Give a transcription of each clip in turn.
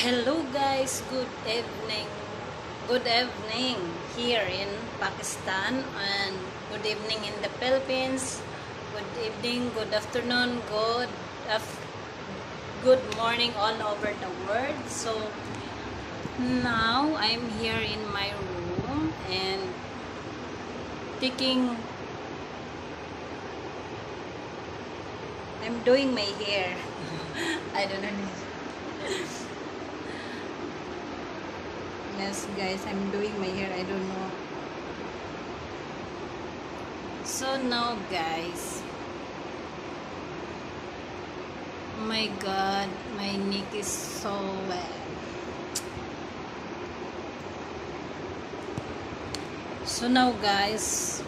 Hello guys, good evening. Good evening here in Pakistan and good evening in the Philippines. Good evening, good afternoon, good morning all over the world. So now I'm here in my room and taking I'm doing my hair. I don't know. Yes guys, I'm doing my hair. I don't know. So now guys, my god, my neck is so wet. So now guys,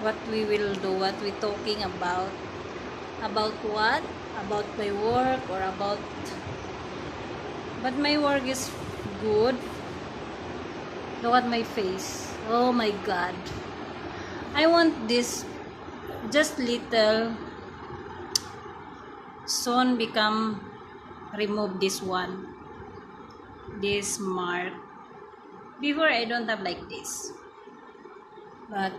what we will do, what we talking about what? About my work or about, but my work is good. Look at my face. Oh my god. I want this just little soon become remove this one. This mark. Before I don't have like this. But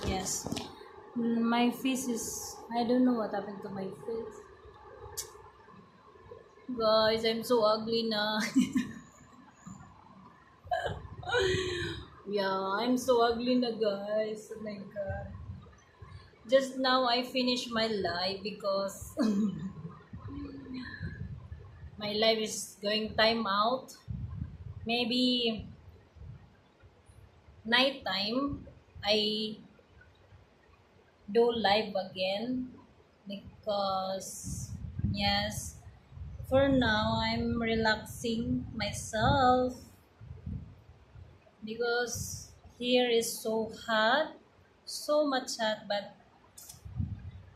yes. My face is, I don't know what happened to my face. Guys, I'm so ugly na. Yeah, I'm so ugly na guys. Oh my god. Just now I finished my live because my live is going time out. Maybe night time I do live again because yes, for now I'm relaxing myself because here is so hot, so much hot. But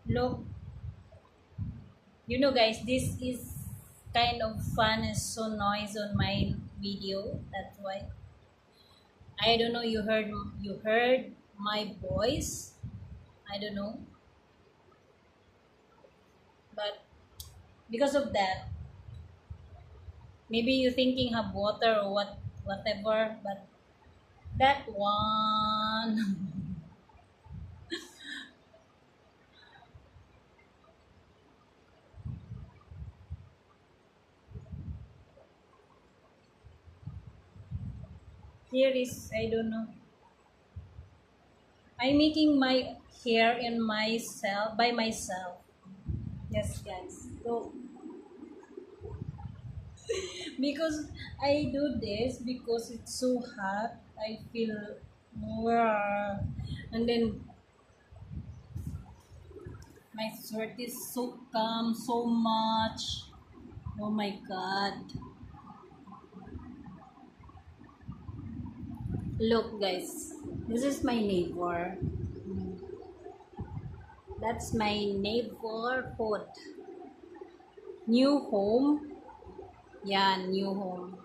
look, you know guys, this is kind of fun and so noise on my video. That's why I don't know, you heard my voice. I don't know, but because of that, maybe you thinking have water or whatever, but that one. Here is, I don't know. I'm making my hair in myself by myself. Yes, guys. So because I do this because it's so hot, I feel more, and then my sweat is so calm, so much. Oh my god. Look guys, this is my neighbor. That's my neighborhood. New home. Yeah, new home.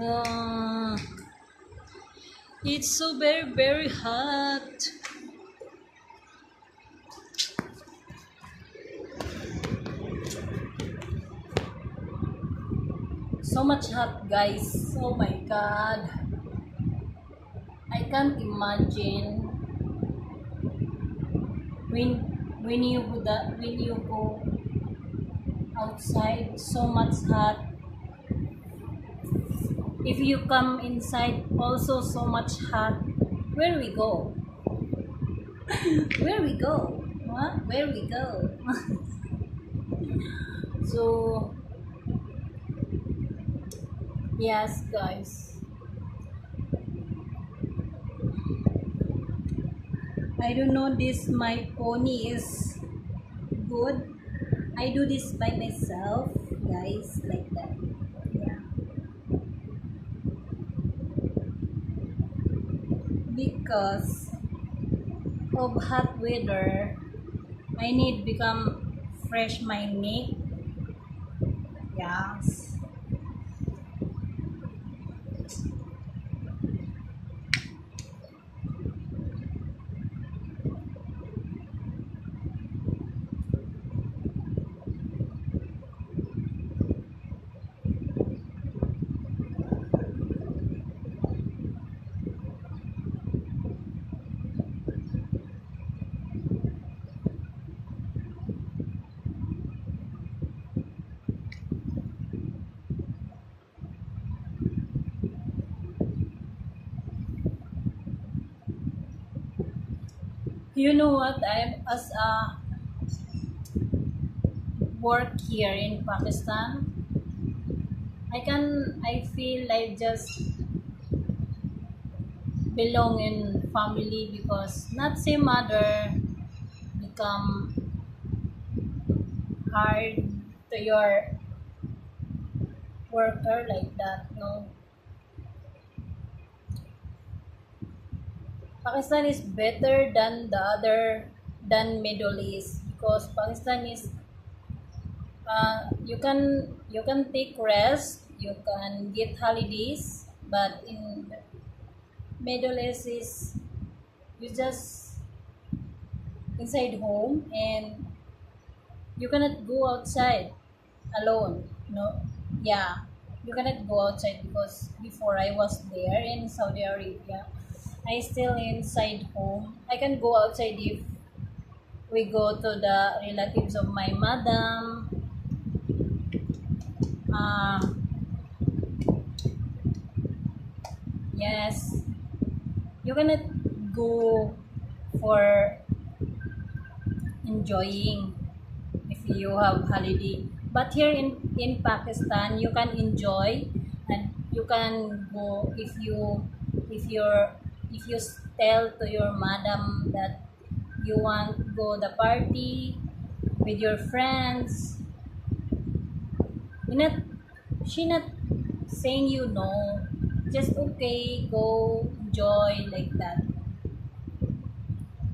Uh, it's so very, very hot. So much hot, guys. Oh my god. I can't imagine when when you go outside, so much hot. If you come inside, also so much hot. Where we go? Where we go? What? Where we go? So yes, guys. I don't know. This my pony is good. I do this by myself, guys, like that. Yeah, because of hot weather, I need become fresh my neck. Yes. You know what? I'm as a work here in Pakistan. I feel I just belong in family because not say mother become hard to your worker like that. No, Pakistan is better than the other than Middle East because Pakistan is you can take rest, you can get holidays, but in Middle East is you just inside home and you cannot go outside alone. No, yeah, you cannot go outside because before I was there in Saudi Arabia, I still inside home. I can go outside if we go to the relatives of my madam. Uh, yes, you cannot go for enjoying if you have holiday. But here in Pakistan, you can enjoy and you can go if you're if you tell to your madam that you want go the party with your friends. You not she not saying you no. Just okay, go enjoy like that.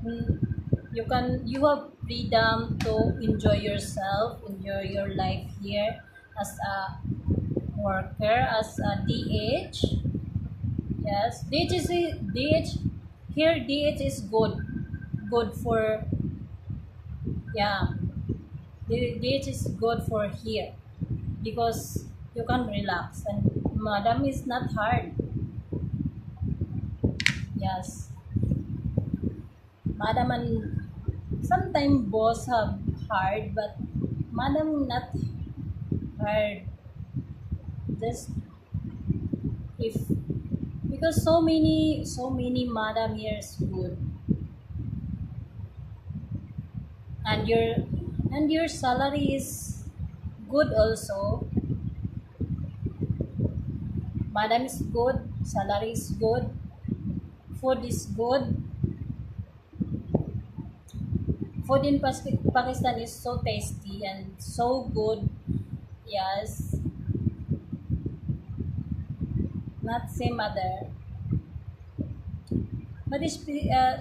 Mm, you have freedom to enjoy yourself, enjoy your life here as a worker, as a DH. Yes, DH here. DH is good for yeah. DH is good for here because you can relax and madam is not hard. Yes, madam and sometimes boss have hard, but madam not hard. Just if because so many madam here is good and your salary is good also. Madam is good, salary is good, food is good. Food in Pakistan is so tasty and so good. Yes, not same other,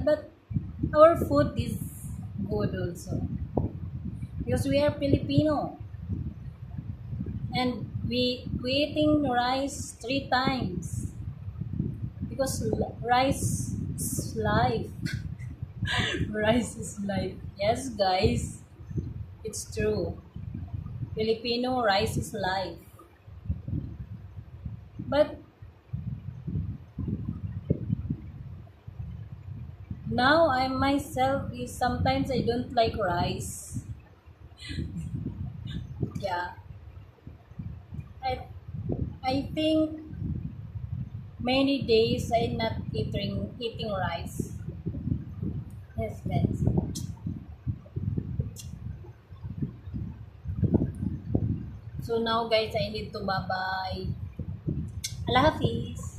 but our food is good also because we are Filipino and we eating rice 3 times because rice is life. Rice is life. Yes, guys, it's true. Filipino rice is life. But now I myself is sometimes I don't like rice. Yeah, I I think many days I not eating rice. Yes, friends. So now guys, I need to bye bye. Allah Hafiz.